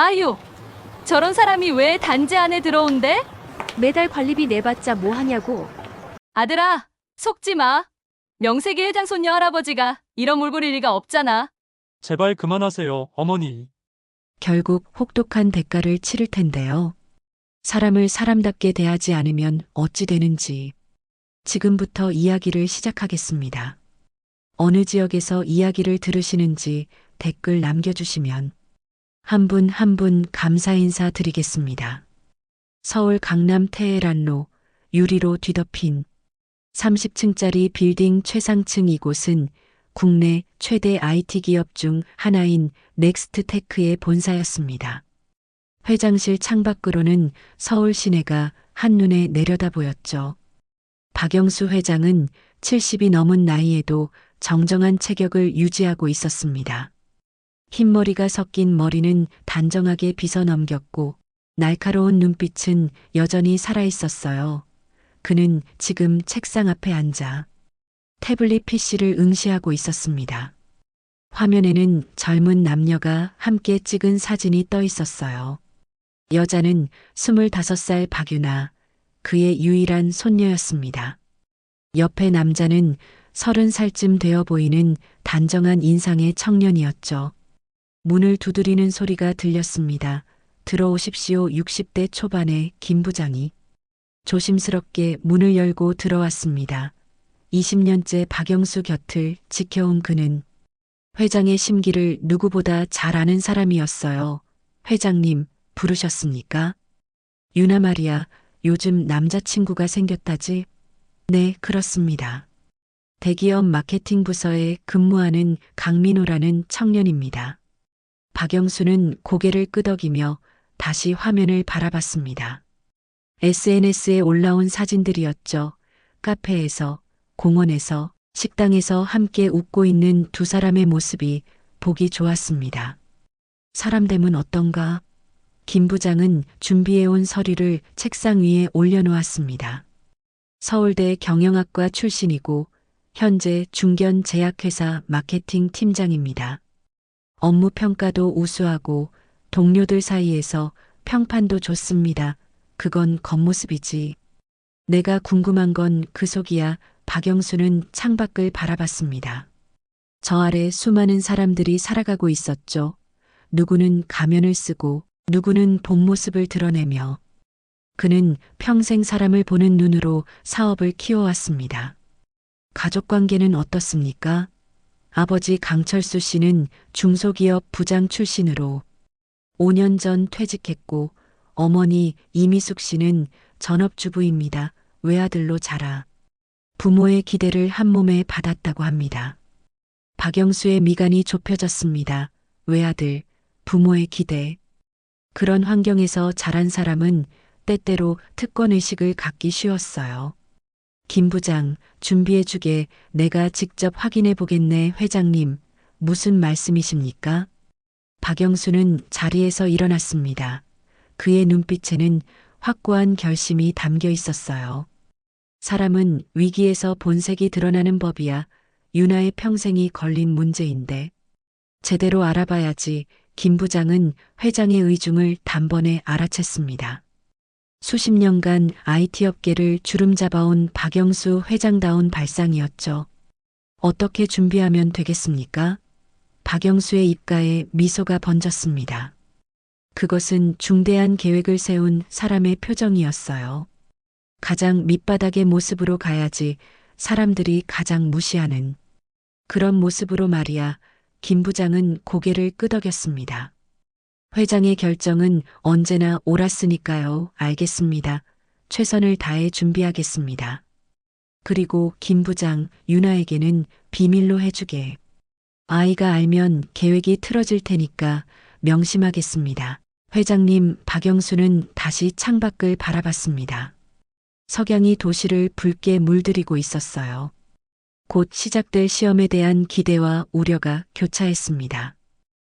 아유, 저런 사람이 왜 단지 안에 들어온대? 매달 관리비 내봤자 뭐 하냐고. 아들아, 속지 마. 명세기 회장 손녀 할아버지가 이런 물 부릴 리가 없잖아. 제발 그만하세요, 어머니. 결국 혹독한 대가를 치를 텐데요. 사람을 사람답게 대하지 않으면 어찌 되는지 지금부터 이야기를 시작하겠습니다. 어느 지역에서 이야기를 들으시는지 댓글 남겨주시면 한 분 한 분 감사 인사 드리겠습니다. 서울 강남 테헤란로 유리로 뒤덮인 30층짜리 빌딩 최상층 이곳은 국내 최대 IT 기업 중 하나인 넥스트테크의 본사였습니다. 회장실 창밖으로는 서울 시내가 한눈에 내려다 보였죠. 박영수 회장은 70이 넘은 나이에도 정정한 체격을 유지하고 있었습니다. 흰머리가 섞인 머리는 단정하게 빗어 넘겼고 날카로운 눈빛은 여전히 살아있었어요. 그는 지금 책상 앞에 앉아 태블릿 PC를 응시하고 있었습니다. 화면에는 젊은 남녀가 함께 찍은 사진이 떠 있었어요. 여자는 25살 박유나, 그의 유일한 손녀였습니다. 옆에 남자는 30살쯤 되어 보이는 단정한 인상의 청년이었죠. 문을 두드리는 소리가 들렸습니다. 들어오십시오. 60대 초반의 김 부장이 조심스럽게 문을 열고 들어왔습니다. 20년째 박영수 곁을 지켜온 그는 회장의 심기를 누구보다 잘 아는 사람이었어요. 회장님, 부르셨습니까? 유나 말이야, 요즘 남자친구가 생겼다지? 네, 그렇습니다. 대기업 마케팅 부서에 근무하는 강민호라는 청년입니다. 박영수는 고개를 끄덕이며 다시 화면을 바라봤습니다. SNS에 올라온 사진들이었죠. 카페에서, 공원에서, 식당에서 함께 웃고 있는 두 사람의 모습이 보기 좋았습니다. 사람됨은 어떤가? 김 부장은 준비해온 서류를 책상 위에 올려놓았습니다. 서울대 경영학과 출신이고 현재 중견 제약회사 마케팅 팀장입니다. 업무 평가도 우수하고 동료들 사이에서 평판도 좋습니다. 그건 겉모습이지. 내가 궁금한 건 그 속이야. 박영수는 창밖을 바라봤습니다. 저 아래 수많은 사람들이 살아가고 있었죠. 누구는 가면을 쓰고 누구는 본 모습을 드러내며 그는 평생 사람을 보는 눈으로 사업을 키워왔습니다. 가족관계는 어떻습니까? 아버지 강철수 씨는 중소기업 부장 출신으로 5년 전 퇴직했고 어머니 이미숙 씨는 전업주부입니다. 외아들로 자라 부모의 기대를 한 몸에 받았다고 합니다. 박영수의 미간이 좁혀졌습니다. 외아들, 부모의 기대. 그런 환경에서 자란 사람은 때때로 특권의식을 갖기 쉬웠어요. 김 부장, 준비해주게. 내가 직접 확인해 보겠네. 회장님, 무슨 말씀이십니까? 박영수는 자리에서 일어났습니다. 그의 눈빛에는 확고한 결심이 담겨 있었어요. 사람은 위기에서 본색이 드러나는 법이야. 유나의 평생이 걸린 문제인데 제대로 알아봐야지. 김 부장은 회장의 의중을 단번에 알아챘습니다. 수십 년간 IT 업계를 주름잡아온 박영수 회장다운 발상이었죠. 어떻게 준비하면 되겠습니까? 박영수의 입가에 미소가 번졌습니다. 그것은 중대한 계획을 세운 사람의 표정이었어요. 가장 밑바닥의 모습으로 가야지. 사람들이 가장 무시하는 그런 모습으로 말이야. 김 부장은 고개를 끄덕였습니다. 회장의 결정은 언제나 옳았으니까요. 알겠습니다. 최선을 다해 준비하겠습니다. 그리고 김 부장, 유나에게는 비밀로 해주게. 아이가 알면 계획이 틀어질 테니까 명심하겠습니다. 회장님, 박영수는 다시 창밖을 바라봤습니다. 석양이 도시를 붉게 물들이고 있었어요. 곧 시작될 시험에 대한 기대와 우려가 교차했습니다.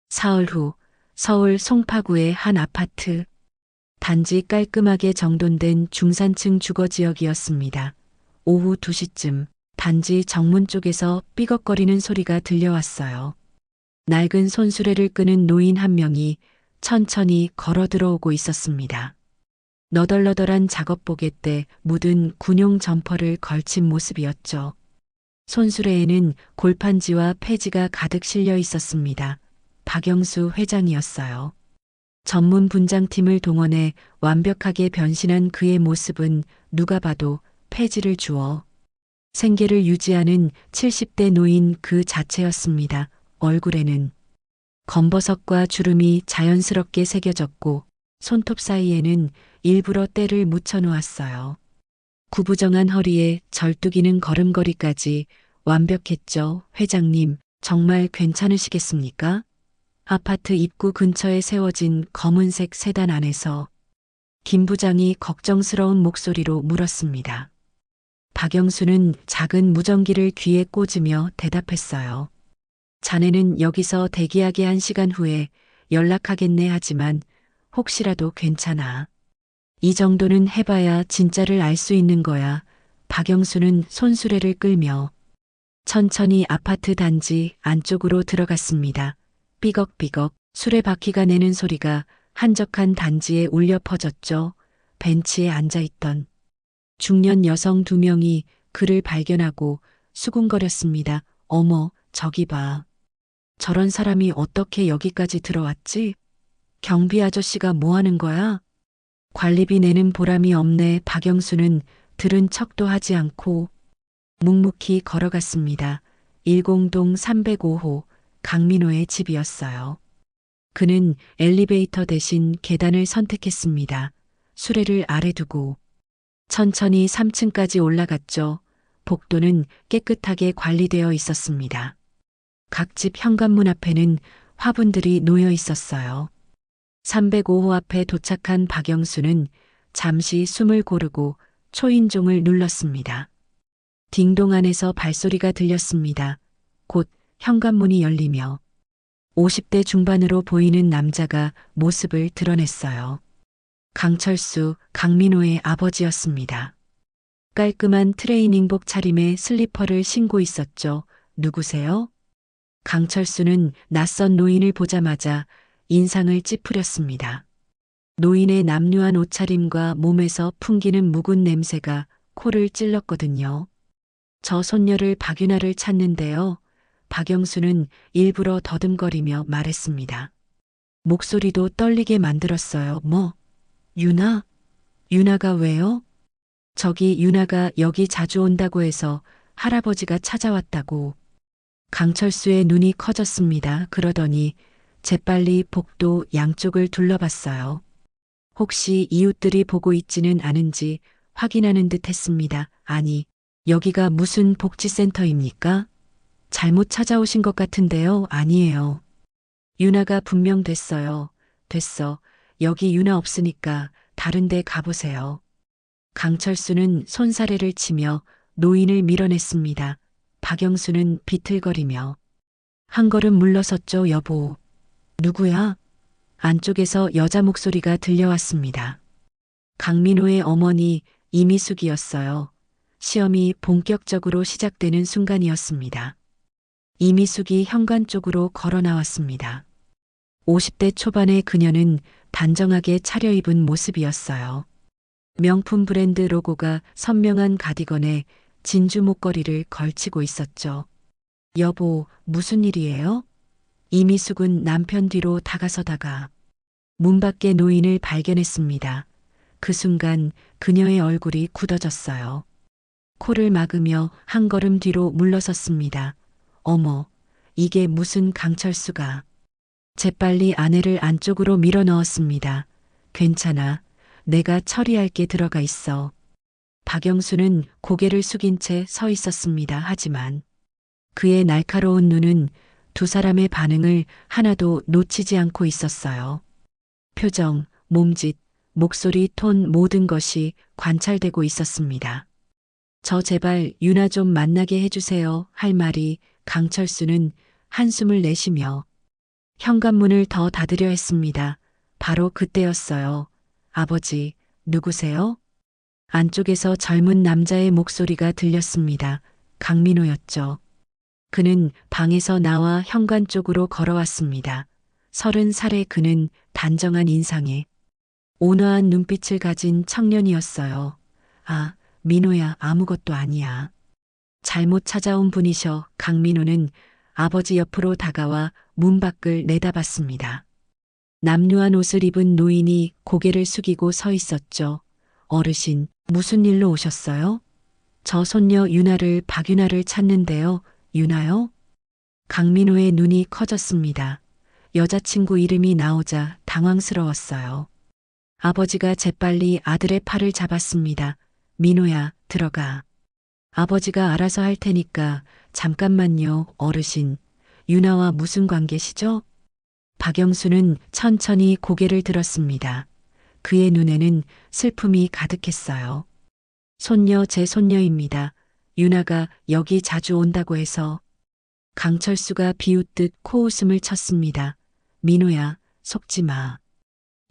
사흘 후 서울 송파구의 한 아파트. 단지 깔끔하게 정돈된 중산층 주거지역이었습니다. 오후 2시쯤 단지 정문 쪽에서 삐걱거리는 소리가 들려왔어요. 낡은 손수레를 끄는 노인 한 명이 천천히 걸어 들어오고 있었습니다. 너덜너덜한 작업복에 때 묻은 군용 점퍼를 걸친 모습이었죠. 손수레에는 골판지와 폐지가 가득 실려 있었습니다. 박영수 회장이었어요. 전문 분장팀을 동원해 완벽하게 변신한 그의 모습은 누가 봐도 폐지를 주어 생계를 유지하는 70대 노인 그 자체였습니다. 얼굴에는 검버섯과 주름이 자연스럽게 새겨졌고 손톱 사이에는 일부러 때를 묻혀 놓았어요. 구부정한 허리에 절뚝이는 걸음걸이까지 완벽했죠. 회장님, 정말 괜찮으시겠습니까? 아파트 입구 근처에 세워진 검은색 세단 안에서 김 부장이 걱정스러운 목소리로 물었습니다. 박영수는 작은 무전기를 귀에 꽂으며 대답했어요. 자네는 여기서 대기하게 1시간 후에 연락하겠네 하지만 혹시라도 괜찮아. 이 정도는 해봐야 진짜를 알 수 있는 거야. 박영수는 손수레를 끌며 천천히 아파트 단지 안쪽으로 들어갔습니다. 삐걱삐걱 수레바퀴가 내는 소리가 한적한 단지에 울려 퍼졌죠. 벤치에 앉아있던 중년 여성 2명이 그를 발견하고 수군거렸습니다. 어머, 저기 봐. 저런 사람이 어떻게 여기까지 들어왔지? 경비 아저씨가 뭐 하는 거야? 관리비 내는 보람이 없네. 박영수는 들은 척도 하지 않고 묵묵히 걸어갔습니다. 10동 305호 강민호의 집이었어요. 그는 엘리베이터 대신 계단을 선택했습니다. 수레를 아래 두고 천천히 3층까지 올라갔죠. 복도는 깨끗하게 관리되어 있었습니다. 각 집 현관문 앞에는 화분들이 놓여 있었어요. 305호 앞에 도착한 박영수는 잠시 숨을 고르고 초인종을 눌렀습니다. 딩동 안에서 발소리가 들렸습니다. 곧 현관문이 열리며 50대 중반으로 보이는 남자가 모습을 드러냈어요. 강철수, 강민호의 아버지였습니다. 깔끔한 트레이닝복 차림에 슬리퍼를 신고 있었죠. 누구세요? 강철수는 낯선 노인을 보자마자 인상을 찌푸렸습니다. 노인의 남루한 옷차림과 몸에서 풍기는 묵은 냄새가 코를 찔렀거든요. 저 손녀를 박윤아를 찾는데요. 박영수는 일부러 더듬거리며 말했습니다. 목소리도 떨리게 만들었어요. 뭐? 윤아? 윤아가 왜요? 저기 윤아가 여기 자주 온다고 해서 할아버지가 찾아왔다고. 강철수의 눈이 커졌습니다. 그러더니 재빨리 복도 양쪽을 둘러봤어요. 혹시 이웃들이 보고 있지는 않은지 확인하는 듯 했습니다. 아니, 여기가 무슨 복지센터입니까? 잘못 찾아오신 것 같은데요. 아니에요. 윤아가 분명 됐어요. 됐어. 여기 윤아 없으니까 다른 데 가보세요. 강철수는 손사래를 치며 노인을 밀어냈습니다. 박영수는 비틀거리며 한 걸음 물러섰죠. 여보. 누구야? 안쪽에서 여자 목소리가 들려왔습니다. 강민호의 어머니 이미숙이었어요. 시험이 본격적으로 시작되는 순간이었습니다. 이미숙이 현관 쪽으로 걸어 나왔습니다. 50대 초반의 그녀는 단정하게 차려입은 모습이었어요. 명품 브랜드 로고가 선명한 가디건에 진주 목걸이를 걸치고 있었죠. 여보, 무슨 일이에요? 이미숙은 남편 뒤로 다가서다가 문 밖에 노인을 발견했습니다. 그 순간 그녀의 얼굴이 굳어졌어요. 코를 막으며 한 걸음 뒤로 물러섰습니다. 어머, 이게 무슨 강철수가. 재빨리 아내를 안쪽으로 밀어 넣었습니다. 괜찮아. 내가 처리할게. 들어가 있어. 박영수는 고개를 숙인 채 서 있었습니다. 하지만 그의 날카로운 눈은 두 사람의 반응을 하나도 놓치지 않고 있었어요. 표정, 몸짓, 목소리, 톤 모든 것이 관찰되고 있었습니다. 저 제발 윤아 좀 만나게 해주세요. 할 말이 강철수는 한숨을 내쉬며 현관문을 더 닫으려 했습니다. 바로 그때였어요. 아버지, 누구세요? 안쪽에서 젊은 남자의 목소리가 들렸습니다. 강민호였죠. 그는 방에서 나와 현관 쪽으로 걸어왔습니다. 30살의 그는 단정한 인상에 온화한 눈빛을 가진 청년이었어요. 아, 민호야, 아무것도 아니야. 잘못 찾아온 분이셔. 강민호는 아버지 옆으로 다가와 문 밖을 내다봤습니다. 남루한 옷을 입은 노인이 고개를 숙이고 서 있었죠. 어르신, 무슨 일로 오셨어요? 저 손녀 유나를, 박유나를 찾는데요. 유나요? 강민호의 눈이 커졌습니다. 여자친구 이름이 나오자 당황스러웠어요. 아버지가 재빨리 아들의 팔을 잡았습니다. 민호야, 들어가. 아버지가 알아서 할 테니까. 잠깐만요, 어르신. 유나와 무슨 관계시죠? 박영수는 천천히 고개를 들었습니다. 그의 눈에는 슬픔이 가득했어요. 손녀, 제 손녀입니다. 유나가 여기 자주 온다고 해서. 강철수가 비웃듯 코웃음을 쳤습니다. 민호야, 속지 마.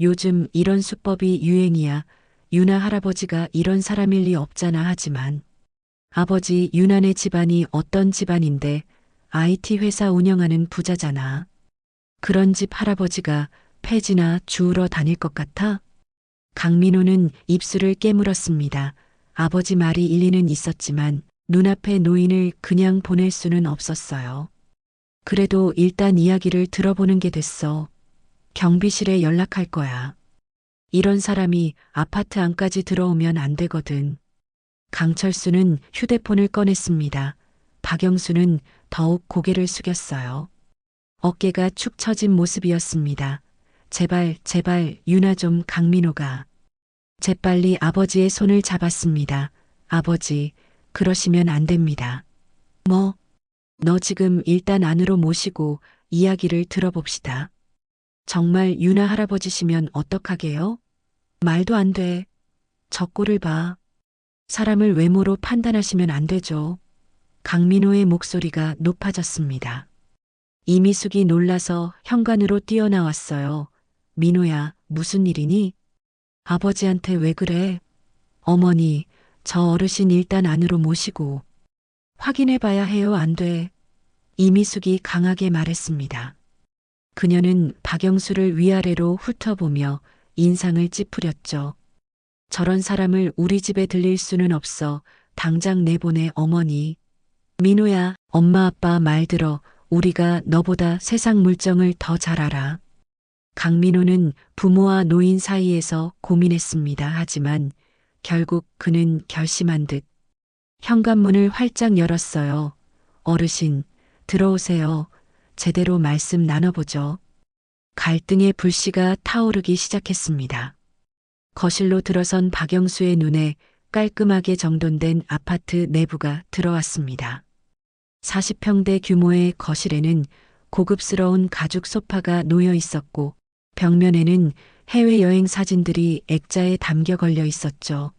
요즘 이런 수법이 유행이야. 유나 할아버지가 이런 사람일 리 없잖아. 하지만 아버지, 유나네 집안이 어떤 집안인데 IT 회사 운영하는 부자잖아. 그런 집 할아버지가 폐지나 주우러 다닐 것 같아? 강민호는 입술을 깨물었습니다. 아버지 말이 일리는 있었지만 눈앞의 노인을 그냥 보낼 수는 없었어요. 그래도 일단 이야기를 들어보는 게 됐어. 경비실에 연락할 거야. 이런 사람이 아파트 안까지 들어오면 안 되거든. 강철수는 휴대폰을 꺼냈습니다. 박영수는 더욱 고개를 숙였어요. 어깨가 축 처진 모습이었습니다. 제발, 제발, 유나 좀. 강민호가 재빨리 아버지의 손을 잡았습니다. 아버지, 그러시면 안 됩니다. 뭐? 너 지금 일단 안으로 모시고 이야기를 들어봅시다. 정말 유나 할아버지시면 어떡하게요? 말도 안 돼. 저 꼴을 봐. 사람을 외모로 판단하시면 안 되죠. 강민호의 목소리가 높아졌습니다. 이미숙이 놀라서 현관으로 뛰어나왔어요. 민호야, 무슨 일이니? 아버지한테 왜 그래? 어머니, 저 어르신 일단 안으로 모시고 확인해 봐야 해요. 안 돼. 이미숙이 강하게 말했습니다. 그녀는 박영수를 위아래로 훑어보며 인상을 찌푸렸죠. 저런 사람을 우리 집에 들릴 수는 없어. 당장 내보내. 어머니. 민호야, 엄마 아빠 말 들어. 우리가 너보다 세상 물정을 더 잘 알아. 강민호는 부모와 노인 사이에서 고민했습니다. 하지만 결국 그는 결심한 듯 현관문을 활짝 열었어요. 어르신, 들어오세요. 제대로 말씀 나눠보죠. 갈등의 불씨가 타오르기 시작했습니다. 거실로 들어선 박영수의 눈에 깔끔하게 정돈된 아파트 내부가 들어왔습니다. 40평대 규모의 거실에는 고급스러운 가죽 소파가 놓여 있었고 벽면에는 해외여행 사진들이 액자에 담겨 걸려 있었죠.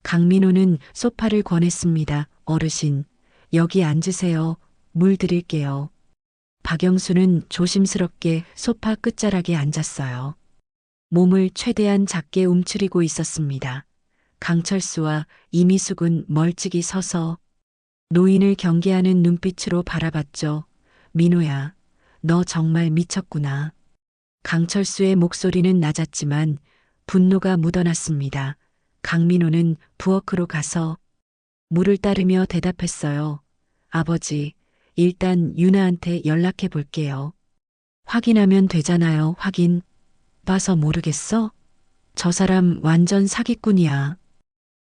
강민호는 소파를 권했습니다. 어르신, 여기 앉으세요. 물 드릴게요. 박영수는 조심스럽게 소파 끝자락에 앉았어요. 몸을 최대한 작게 움츠리고 있었습니다. 강철수와 이미숙은 멀찍이 서서 노인을 경계하는 눈빛으로 바라봤죠. 민호야, 너 정말 미쳤구나. 강철수의 목소리는 낮았지만 분노가 묻어났습니다. 강민호는 부엌으로 가서 물을 따르며 대답했어요. 아버지, 일단 유나한테 연락해 볼게요. 확인하면 되잖아요. 확인. 봐서 모르겠어? 저 사람 완전 사기꾼이야.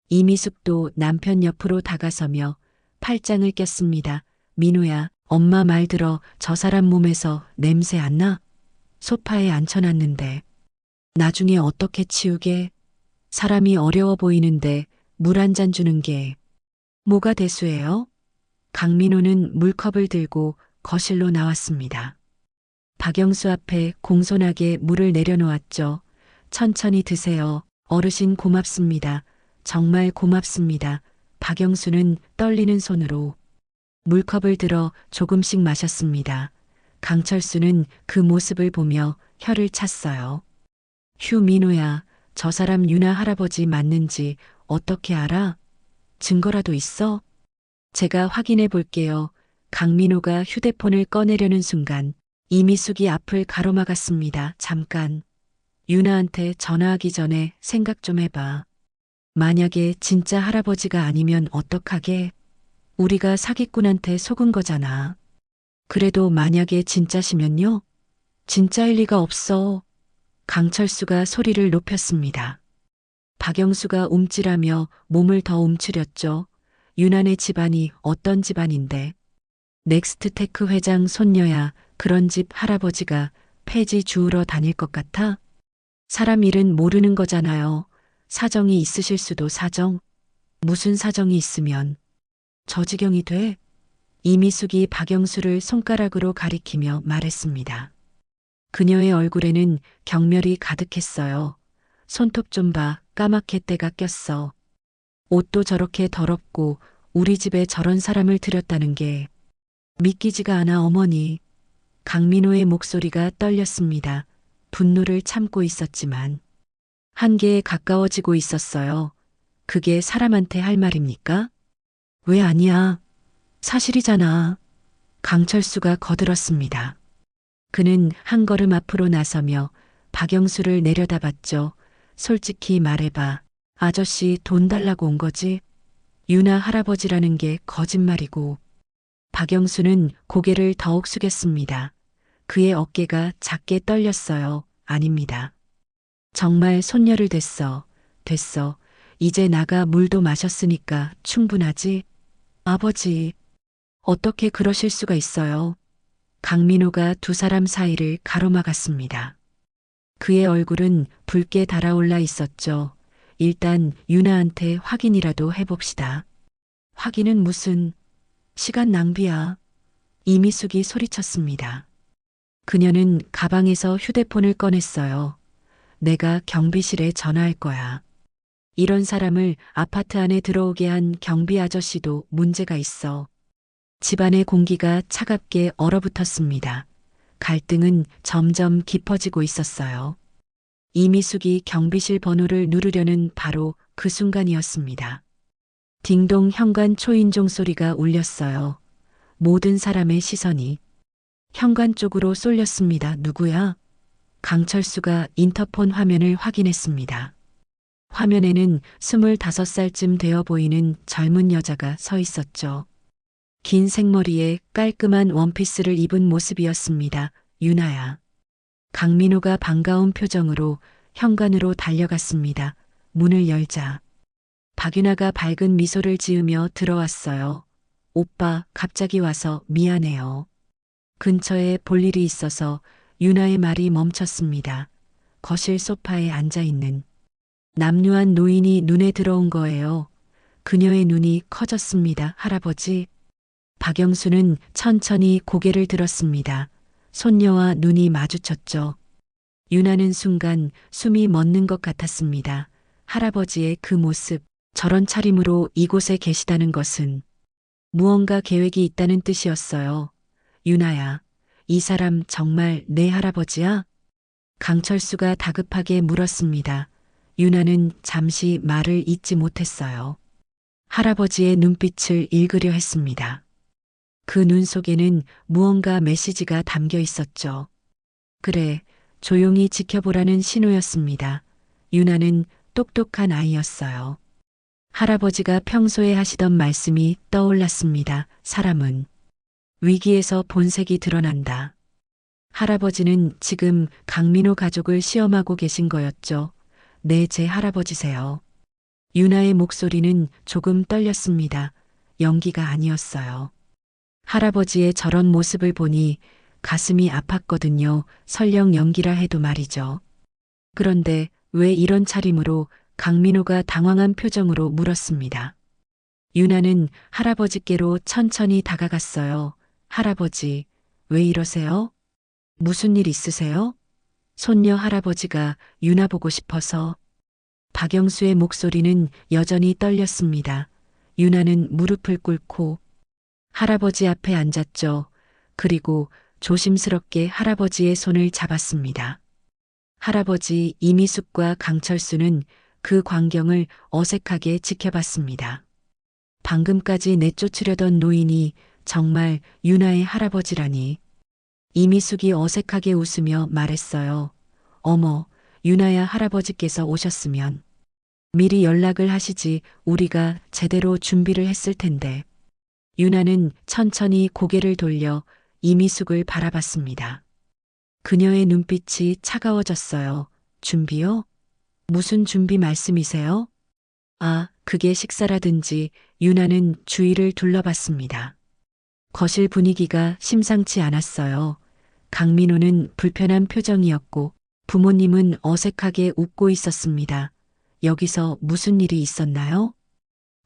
이미숙도 남편 옆으로 다가서며 팔짱을 꼈습니다. 민호야, 엄마 말 들어. 저 사람 몸에서 냄새 안 나? 소파에 앉혀놨는데. 나중에 어떻게 치우게? 사람이 어려워 보이는데 물 한 잔 주는 게 뭐가 대수예요? 강민호는 물컵을 들고 거실로 나왔습니다. 박영수 앞에 공손하게 물을 내려놓았죠. 천천히 드세요. 어르신 고맙습니다. 정말 고맙습니다. 박영수는 떨리는 손으로 물컵을 들어 조금씩 마셨습니다. 강철수는 그 모습을 보며 혀를 찼어요. 휴, 민호야, 저 사람 유나 할아버지 맞는지 어떻게 알아? 증거라도 있어? 제가 확인해 볼게요. 강민호가 휴대폰을 꺼내려는 순간 이미숙이 앞을 가로막았습니다. 잠깐. 유나한테 전화하기 전에 생각 좀 해봐. 만약에 진짜 할아버지가 아니면 어떡하게? 우리가 사기꾼한테 속은 거잖아. 그래도 만약에 진짜시면요? 진짜일 리가 없어. 강철수가 소리를 높였습니다. 박영수가 움찔하며 몸을 더 움츠렸죠. 유난의 집안이 어떤 집안인데. 넥스트테크 회장 손녀야 그런 집 할아버지가 폐지 주우러 다닐 것 같아? 사람 일은 모르는 거잖아요. 사정이 있으실 수도 사정. 무슨 사정이 있으면 저 지경이 돼? 이미숙이 박영수를 손가락으로 가리키며 말했습니다. 그녀의 얼굴에는 경멸이 가득했어요. 손톱 좀 봐, 까맣게 때가 꼈어. 옷도 저렇게 더럽고 우리 집에 저런 사람을 들였다는 게 믿기지가 않아 어머니. 강민호의 목소리가 떨렸습니다. 분노를 참고 있었지만 한계에 가까워지고 있었어요. 그게 사람한테 할 말입니까? 왜 아니야? 사실이잖아. 강철수가 거들었습니다. 그는 한 걸음 앞으로 나서며 박영수를 내려다봤죠. 솔직히 말해봐. 아저씨 돈 달라고 온 거지? 유나 할아버지라는 게 거짓말이고. 박영수는 고개를 더욱 숙였습니다. 그의 어깨가 작게 떨렸어요. 아닙니다. 정말 손녀를 됐어. 이제 나가 물도 마셨으니까 충분하지? 아버지, 어떻게 그러실 수가 있어요? 강민호가 두 사람 사이를 가로막았습니다. 그의 얼굴은 붉게 달아올라 있었죠. 일단 유나한테 확인이라도 해봅시다. 확인은 무슨 시간 낭비야. 이미숙이 소리쳤습니다. 그녀는 가방에서 휴대폰을 꺼냈어요. 내가 경비실에 전화할 거야. 이런 사람을 아파트 안에 들어오게 한 경비 아저씨도 문제가 있어. 집안의 공기가 차갑게 얼어붙었습니다. 갈등은 점점 깊어지고 있었어요. 이미숙이 경비실 번호를 누르려는 바로 그 순간이었습니다. 딩동 현관 초인종 소리가 울렸어요. 모든 사람의 시선이 현관 쪽으로 쏠렸습니다. 누구야? 강철수가 인터폰 화면을 확인했습니다. 화면에는 25살쯤 되어 보이는 젊은 여자가 서 있었죠. 긴 생머리에 깔끔한 원피스를 입은 모습이었습니다. 유나야. 강민호가 반가운 표정으로 현관으로 달려갔습니다. 문을 열자. 박유나가 밝은 미소를 지으며 들어왔어요. 오빠, 갑자기 와서 미안해요. 근처에 볼 일이 있어서 유나의 말이 멈췄습니다. 거실 소파에 앉아있는 남루한 노인이 눈에 들어온 거예요. 그녀의 눈이 커졌습니다. 할아버지. 박영수는 천천히 고개를 들었습니다. 손녀와 눈이 마주쳤죠. 유나는 순간 숨이 멎는 것 같았습니다. 할아버지의 그 모습, 저런 차림으로 이곳에 계시다는 것은 무언가 계획이 있다는 뜻이었어요. 유나야, 이 사람 정말 내 할아버지야? 강철수가 다급하게 물었습니다. 유나는 잠시 말을 잇지 못했어요. 할아버지의 눈빛을 읽으려 했습니다. 그 눈 속에는 무언가 메시지가 담겨 있었죠. 그래, 조용히 지켜보라는 신호였습니다. 유나는 똑똑한 아이였어요. 할아버지가 평소에 하시던 말씀이 떠올랐습니다. 사람은 위기에서 본색이 드러난다. 할아버지는 지금 강민호 가족을 시험하고 계신 거였죠. 네, 제 할아버지세요. 유나의 목소리는 조금 떨렸습니다. 연기가 아니었어요. 할아버지의 저런 모습을 보니 가슴이 아팠거든요. 설령 연기라 해도 말이죠. 그런데 왜 이런 차림으로 강민호가 당황한 표정으로 물었습니다. 유나는 할아버지께로 천천히 다가갔어요. 할아버지, 왜 이러세요? 무슨 일 있으세요? 손녀 할아버지가 유나 보고 싶어서. 박영수의 목소리는 여전히 떨렸습니다. 유나는 무릎을 꿇고 할아버지 앞에 앉았죠. 그리고 조심스럽게 할아버지의 손을 잡았습니다. 할아버지 이미숙과 강철수는 그 광경을 어색하게 지켜봤습니다. 방금까지 내쫓으려던 노인이 정말 유나의 할아버지라니. 이미숙이 어색하게 웃으며 말했어요. 어머, 유나야 할아버지께서 오셨으면 미리 연락을 하시지 우리가 제대로 준비를 했을 텐데. 유나는 천천히 고개를 돌려 이미숙을 바라봤습니다. 그녀의 눈빛이 차가워졌어요. 준비요? 무슨 준비 말씀이세요? 아, 그게 식사라든지. 유나는 주위를 둘러봤습니다. 거실 분위기가 심상치 않았어요. 강민호는 불편한 표정이었고 부모님은 어색하게 웃고 있었습니다. 여기서 무슨 일이 있었나요?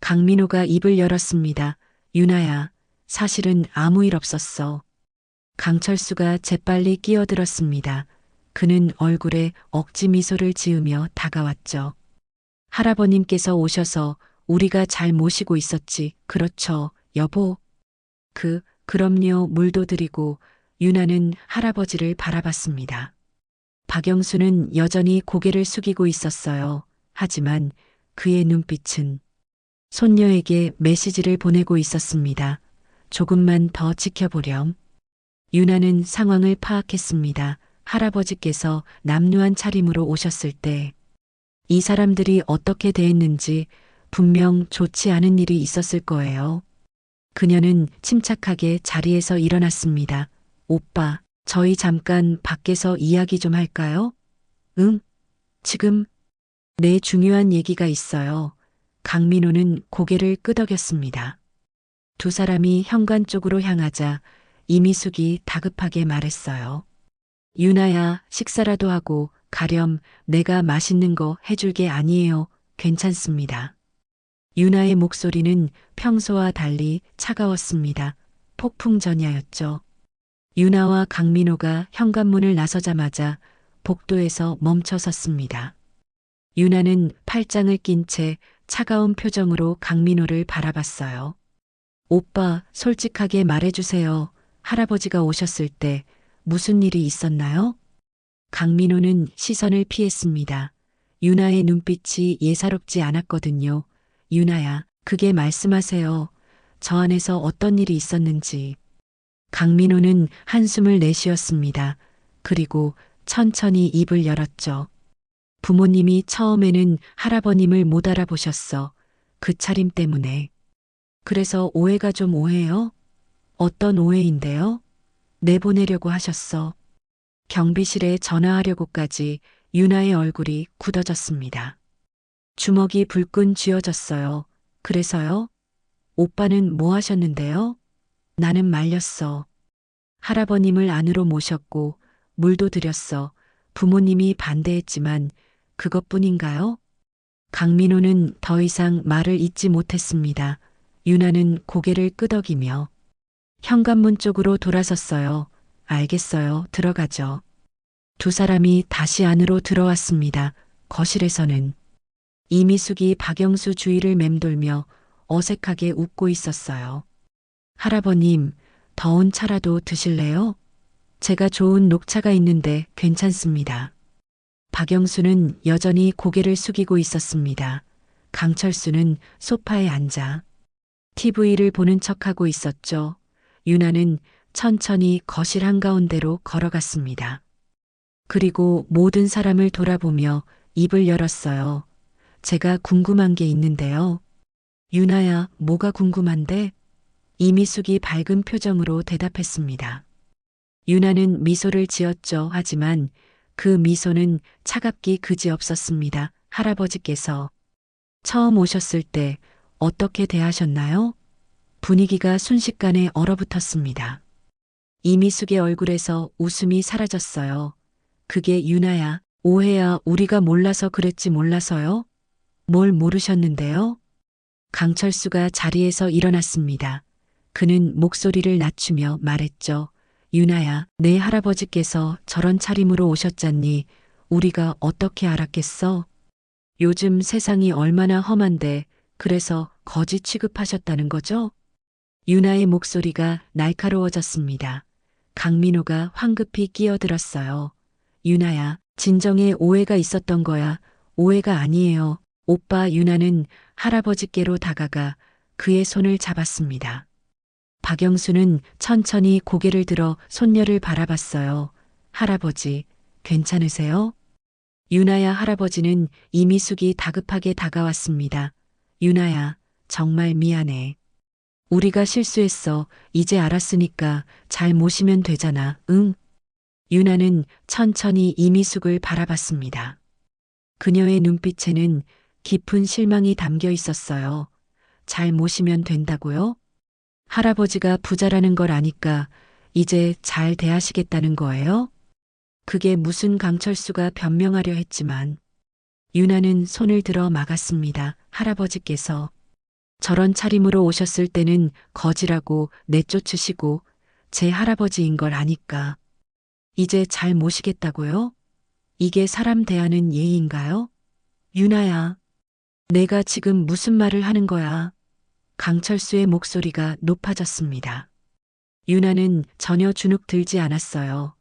강민호가 입을 열었습니다. 유나야, 사실은 아무 일 없었어. 강철수가 재빨리 끼어들었습니다. 그는 얼굴에 억지 미소를 지으며 다가왔죠. 할아버님께서 오셔서 우리가 잘 모시고 있었지. 그렇죠, 여보? 그럼요. 물도 드리고. 유나는 할아버지를 바라봤습니다. 박영수는 여전히 고개를 숙이고 있었어요. 하지만 그의 눈빛은 손녀에게 메시지를 보내고 있었습니다. 조금만 더 지켜보렴. 유나는 상황을 파악했습니다. 할아버지께서 남루한 차림으로 오셨을 때 이 사람들이 어떻게 대했는지 분명 좋지 않은 일이 있었을 거예요. 그녀는 침착하게 자리에서 일어났습니다. 오빠, 저희 잠깐 밖에서 이야기 좀 할까요? 응? 지금? 네, 중요한 얘기가 있어요. 강민호는 고개를 끄덕였습니다. 두 사람이 현관 쪽으로 향하자 이미숙이 다급하게 말했어요. 유나야, 식사라도 하고 가렴. 내가 맛있는 거 해줄 게 아니에요. 괜찮습니다. 유나의 목소리는 평소와 달리 차가웠습니다. 폭풍전야였죠. 유나와 강민호가 현관문을 나서자마자 복도에서 멈춰 섰습니다. 유나는 팔짱을 낀 채 차가운 표정으로 강민호를 바라봤어요. 오빠, 솔직하게 말해주세요. 할아버지가 오셨을 때 무슨 일이 있었나요? 강민호는 시선을 피했습니다. 유나의 눈빛이 예사롭지 않았거든요. 유나야, 그게 말씀하세요. 저 안에서 어떤 일이 있었는지. 강민호는 한숨을 내쉬었습니다. 그리고 천천히 입을 열었죠. 부모님이 처음에는 할아버님을 못 알아보셨어. 그 차림 때문에. 그래서 오해가 좀 오해요? 어떤 오해인데요? 내보내려고 하셨어. 경비실에 전화하려고까지. 유나의 얼굴이 굳어졌습니다. 주먹이 불끈 쥐어졌어요. 그래서요? 오빠는 뭐 하셨는데요? 나는 말렸어. 할아버님을 안으로 모셨고 물도 드렸어. 부모님이 반대했지만 그것뿐인가요? 강민호는 더 이상 말을 잇지 못했습니다. 유나는 고개를 끄덕이며 현관문 쪽으로 돌아섰어요. 알겠어요. 들어가죠. 두 사람이 다시 안으로 들어왔습니다. 거실에서는 이미숙이 박영수 주위를 맴돌며 어색하게 웃고 있었어요. 할아버님, 더운 차라도 드실래요? 제가 좋은 녹차가 있는데 괜찮습니다. 박영수는 여전히 고개를 숙이고 있었습니다. 강철수는 소파에 앉아 TV를 보는 척하고 있었죠. 유나는 천천히 거실 한가운데로 걸어갔습니다. 그리고 모든 사람을 돌아보며 입을 열었어요. 제가 궁금한 게 있는데요. 유나야, 뭐가 궁금한데? 이미숙이 밝은 표정으로 대답했습니다. 유나는 미소를 지었죠. 하지만 그 미소는 차갑기 그지없었습니다. 할아버지께서 처음 오셨을 때 어떻게 대하셨나요? 분위기가 순식간에 얼어붙었습니다. 이미숙의 얼굴에서 웃음이 사라졌어요. 그게 유나야, 오해야. 우리가 몰라서 그랬지. 몰라서요? 뭘 모르셨는데요? 강철수가 자리에서 일어났습니다. 그는 목소리를 낮추며 말했죠. 유나야, 내 할아버지께서 저런 차림으로 오셨잖니. 우리가 어떻게 알았겠어? 요즘 세상이 얼마나 험한데 그래서 거지 취급하셨다는 거죠? 유나의 목소리가 날카로워졌습니다. 강민호가 황급히 끼어들었어요. 유나야, 진정에 오해가 있었던 거야. 오해가 아니에요. 오빠. 유나는 할아버지께로 다가가 그의 손을 잡았습니다. 박영수는 천천히 고개를 들어 손녀를 바라봤어요. 할아버지, 괜찮으세요? 유나야 할아버지는 이미숙이 다급하게 다가왔습니다. 유나야, 정말 미안해. 우리가 실수했어. 이제 알았으니까 잘 모시면 되잖아. 응? 유나는 천천히 이미숙을 바라봤습니다. 그녀의 눈빛에는 깊은 실망이 담겨 있었어요. 잘 모시면 된다고요? 할아버지가 부자라는 걸 아니까 이제 잘 대하시겠다는 거예요? 그게 무슨 강철수가 변명하려 했지만 유나는 손을 들어 막았습니다. 할아버지께서 저런 차림으로 오셨을 때는 거지라고 내쫓으시고 제 할아버지인 걸 아니까 이제 잘 모시겠다고요? 이게 사람 대하는 예의인가요? 유나야, 내가 지금 무슨 말을 하는 거야? 강철수의 목소리가 높아졌습니다. 유나는 전혀 주눅 들지 않았어요.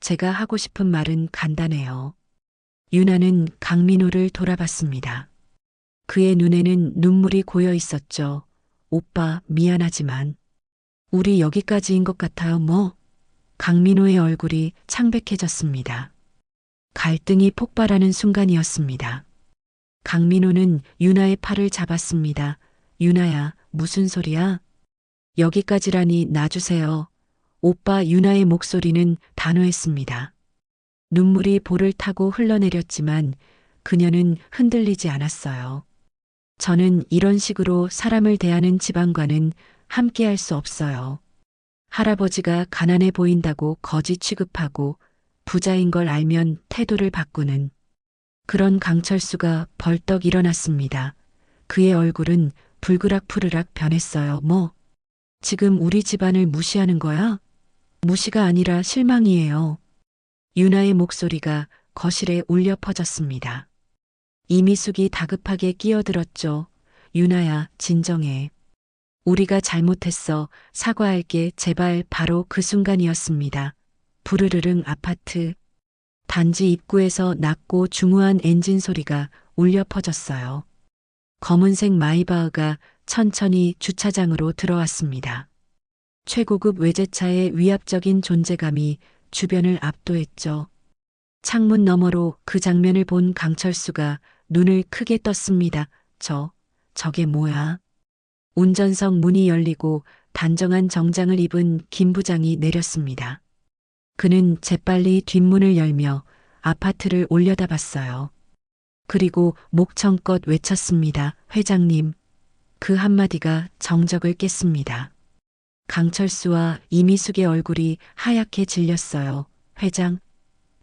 제가 하고 싶은 말은 간단해요. 유나는 강민호를 돌아봤습니다. 그의 눈에는 눈물이 고여 있었죠. 오빠, 미안하지만 우리 여기까지인 것 같아요, 뭐. 강민호의 얼굴이 창백해졌습니다. 갈등이 폭발하는 순간이었습니다. 강민호는 유나의 팔을 잡았습니다. 유나야, 무슨 소리야? 여기까지라니 놔주세요. 오빠. 유나의 목소리는 단호했습니다. 눈물이 볼을 타고 흘러내렸지만 그녀는 흔들리지 않았어요. 저는 이런 식으로 사람을 대하는 집안과는 함께할 수 없어요. 할아버지가 가난해 보인다고 거지 취급하고 부자인 걸 알면 태도를 바꾸는 그런 강철수가 벌떡 일어났습니다. 그의 얼굴은 불그락푸르락 변했어요. 뭐? 지금 우리 집안을 무시하는 거야? 무시가 아니라 실망이에요. 유나의 목소리가 거실에 울려 퍼졌습니다. 이미숙이 다급하게 끼어들었죠. 유나야, 진정해. 우리가 잘못했어. 사과할게. 제발. 바로 그 순간이었습니다. 부르르릉 아파트. 단지 입구에서 낮고 중후한 엔진 소리가 울려 퍼졌어요. 검은색 마이바흐가 천천히 주차장으로 들어왔습니다. 최고급 외제차의 위압적인 존재감이 주변을 압도했죠. 창문 너머로 그 장면을 본 강철수가 눈을 크게 떴습니다. 저게 뭐야? 운전석 문이 열리고 단정한 정장을 입은 김 부장이 내렸습니다. 그는 재빨리 뒷문을 열며 아파트를 올려다봤어요. 그리고 목청껏 외쳤습니다. 회장님. 그 한마디가 정적을 깼습니다. 강철수와 이미숙의 얼굴이 하얗게 질렸어요.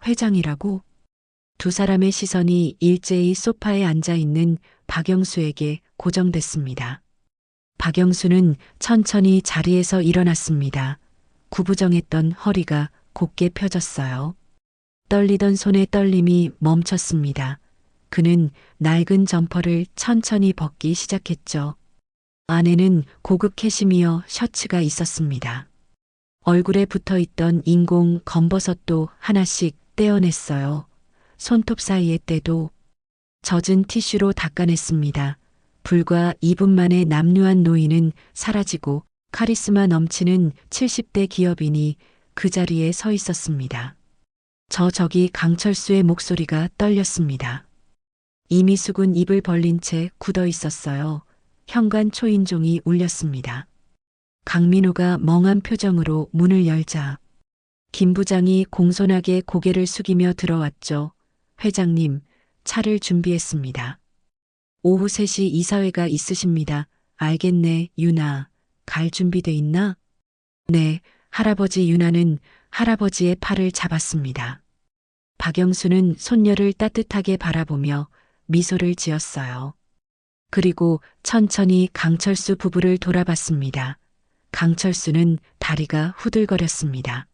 회장이라고? 두 사람의 시선이 일제히 소파에 앉아 있는 박영수에게 고정됐습니다. 박영수는 천천히 자리에서 일어났습니다. 구부정했던 허리가 곧게 펴졌어요. 떨리던 손의 떨림이 멈췄습니다. 그는 낡은 점퍼를 천천히 벗기 시작했죠. 안에는 고급 캐시미어 셔츠가 있었습니다. 얼굴에 붙어있던 인공 검버섯도 하나씩 떼어냈어요. 손톱 사이의 때도 젖은 티슈로 닦아냈습니다. 불과 2분 만에 남루한 노인은 사라지고 카리스마 넘치는 70대 기업인이 그 자리에 서 있었습니다. 저기 강철수의 목소리가 떨렸습니다. 이미숙은 입을 벌린 채 굳어 있었어요. 현관 초인종이 울렸습니다. 강민호가 멍한 표정으로 문을 열자 김 부장이 공손하게 고개를 숙이며 들어왔죠. 회장님, 차를 준비했습니다. 오후 3시 이사회가 있으십니다. 알겠네, 유나. 갈 준비돼 있나? 네, 할아버지. 유나는 할아버지의 팔을 잡았습니다. 박영수는 손녀를 따뜻하게 바라보며 미소를 지었어요. 그리고 천천히 강철수 부부를 돌아봤습니다. 강철수는 다리가 후들거렸습니다.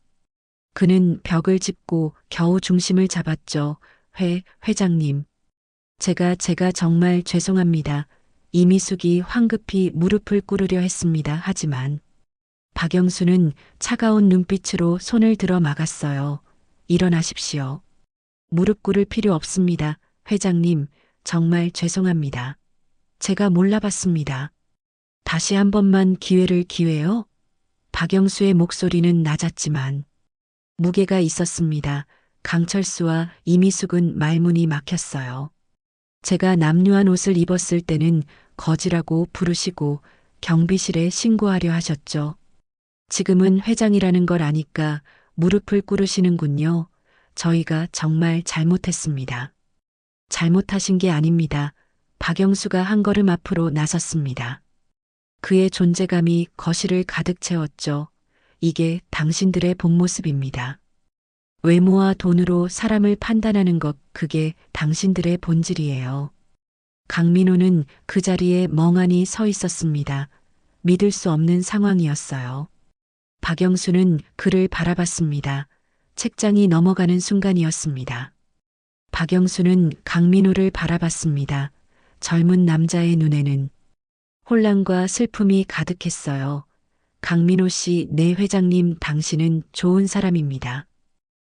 그는 벽을 짚고 겨우 중심을 잡았죠. 회장님. 제가 정말 죄송합니다. 이미숙이 황급히 무릎을 꿇으려 했습니다. 하지만 박영수는 차가운 눈빛으로 손을 들어 막았어요. 일어나십시오. 무릎 꿇을 필요 없습니다. 회장님, 정말 죄송합니다. 제가 몰라봤습니다. 다시 한 번만 기회요? 박영수의 목소리는 낮았지만 무게가 있었습니다. 강철수와 이미숙은 말문이 막혔어요. 제가 남루한 옷을 입었을 때는 거지라고 부르시고 경비실에 신고하려 하셨죠. 지금은 회장이라는 걸 아니까 무릎을 꿇으시는군요. 저희가 정말 잘못했습니다. 잘못하신 게 아닙니다. 박영수가 한 걸음 앞으로 나섰습니다. 그의 존재감이 거실을 가득 채웠죠. 이게 당신들의 본 모습입니다. 외모와 돈으로 사람을 판단하는 것, 그게 당신들의 본질이에요. 강민호는 그 자리에 멍하니 서 있었습니다. 믿을 수 없는 상황이었어요. 박영수는 그를 바라봤습니다. 책장이 넘어가는 순간이었습니다. 박영수는 강민호를 바라봤습니다. 젊은 남자의 눈에는 혼란과 슬픔이 가득했어요. 강민호 씨, 네 회장님, 당신은 좋은 사람입니다.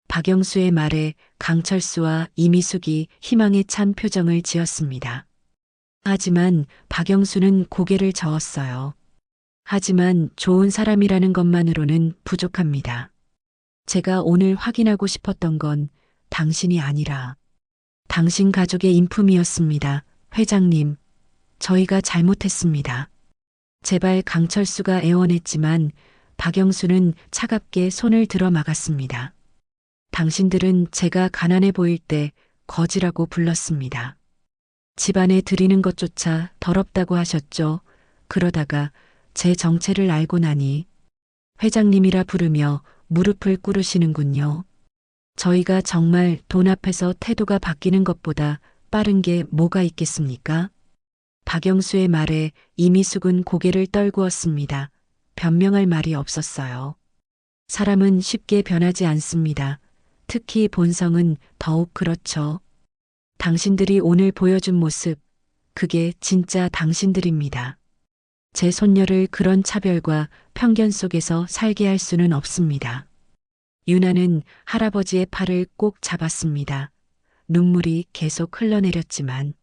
박영수의 말에 강철수와 이미숙이 희망에 찬 표정을 지었습니다. 하지만 박영수는 고개를 저었어요. 하지만 좋은 사람이라는 것만으로는 부족합니다. 제가 오늘 확인하고 싶었던 건 당신이 아니라 당신 가족의 인품이었습니다. 회장님, 저희가 잘못했습니다. 제발, 강철수가 애원했지만 박영수는 차갑게 손을 들어 막았습니다. 당신들은 제가 가난해 보일 때 거지라고 불렀습니다. 집안에 드리는 것조차 더럽다고 하셨죠. 그러다가 제 정체를 알고 나니 회장님이라 부르며 무릎을 꿇으시는군요. 저희가 정말 돈 앞에서 태도가 바뀌는 것보다 빠른 게 뭐가 있겠습니까? 박영수의 말에 이미숙은 고개를 떨구었습니다. 변명할 말이 없었어요. 사람은 쉽게 변하지 않습니다. 특히 본성은 더욱 그렇죠. 당신들이 오늘 보여준 모습, 그게 진짜 당신들입니다. 제 손녀를 그런 차별과 편견 속에서 살게 할 수는 없습니다. 유나는 할아버지의 팔을 꼭 잡았습니다. 눈물이 계속 흘러내렸지만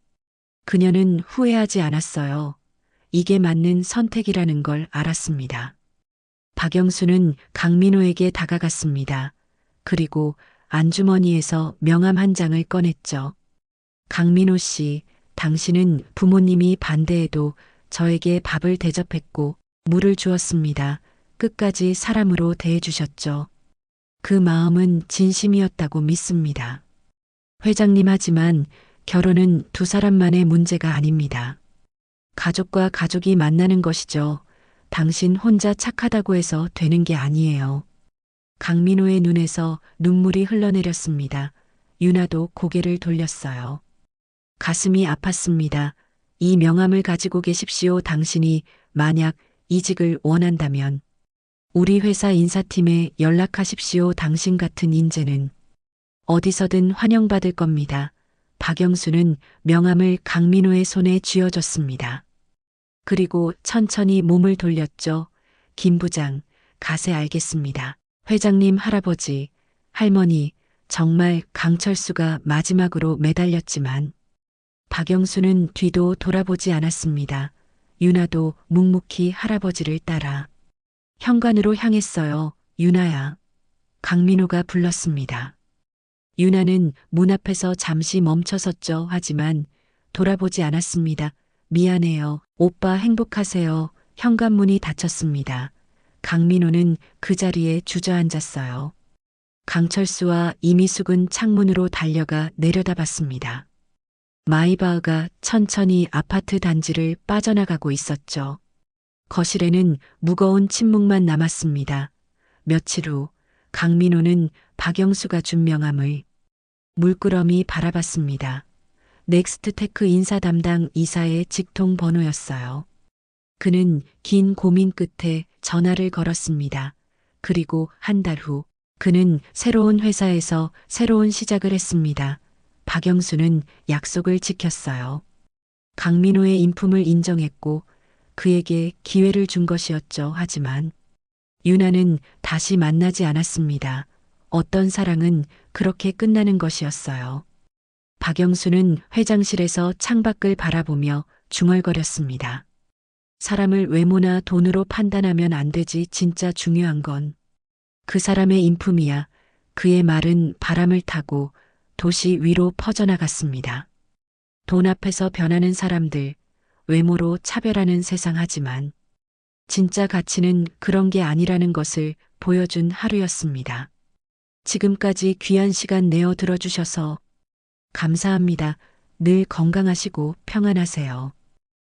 그녀는 후회하지 않았어요. 이게 맞는 선택이라는 걸 알았습니다. 박영수는 강민호에게 다가갔습니다. 그리고 안주머니에서 명함 한 장을 꺼냈죠. 강민호 씨, 당신은 부모님이 반대해도 저에게 밥을 대접했고 물을 주었습니다. 끝까지 사람으로 대해주셨죠. 그 마음은 진심이었다고 믿습니다. 회장님, 하지만 결혼은 두 사람만의 문제가 아닙니다. 가족과 가족이 만나는 것이죠. 당신 혼자 착하다고 해서 되는 게 아니에요. 강민호의 눈에서 눈물이 흘러내렸습니다. 유나도 고개를 돌렸어요. 가슴이 아팠습니다. 이 명함을 가지고 계십시오. 당신이 만약 이직을 원한다면 우리 회사 인사팀에 연락하십시오. 당신 같은 인재는 어디서든 환영받을 겁니다. 박영수는 명함을 강민호의 손에 쥐어줬습니다. 그리고 천천히 몸을 돌렸죠. 김 부장, 가세. 알겠습니다. 회장님, 할아버지, 할머니, 정말 강철수가 마지막으로 매달렸지만 박영수는 뒤도 돌아보지 않았습니다. 유나도 묵묵히 할아버지를 따라 현관으로 향했어요. 유나야. 강민호가 불렀습니다. 유나는 문 앞에서 잠시 멈춰섰죠. 하지만 돌아보지 않았습니다. 미안해요. 오빠, 행복하세요. 현관문이 닫혔습니다. 강민호는 그 자리에 주저앉았어요. 강철수와 이미숙은 창문으로 달려가 내려다봤습니다. 마이바흐가 천천히 아파트 단지를 빠져나가고 있었죠. 거실에는 무거운 침묵만 남았습니다. 며칠 후 강민호는 박영수가 준 명함을 물끄러미 바라봤습니다. 넥스트테크 인사 담당 이사의 직통 번호였어요. 그는 긴 고민 끝에 전화를 걸었습니다. 그리고 한 달 후 그는 새로운 회사에서 새로운 시작을 했습니다. 박영수는 약속을 지켰어요. 강민호의 인품을 인정했고 그에게 기회를 준 것이었죠. 하지만 유나는 다시 만나지 않았습니다. 어떤 사랑은 그렇게 끝나는 것이었어요. 박영수는 회장실에서 창밖을 바라보며 중얼거렸습니다. 사람을 외모나 돈으로 판단하면 안 되지. 진짜 중요한 건 그 사람의 인품이야. 그의 말은 바람을 타고 도시 위로 퍼져나갔습니다. 돈 앞에서 변하는 사람들, 외모로 차별하는 세상. 하지만 진짜 가치는 그런 게 아니라는 것을 보여준 하루였습니다. 지금까지 귀한 시간 내어 들어주셔서 감사합니다. 늘 건강하시고 평안하세요.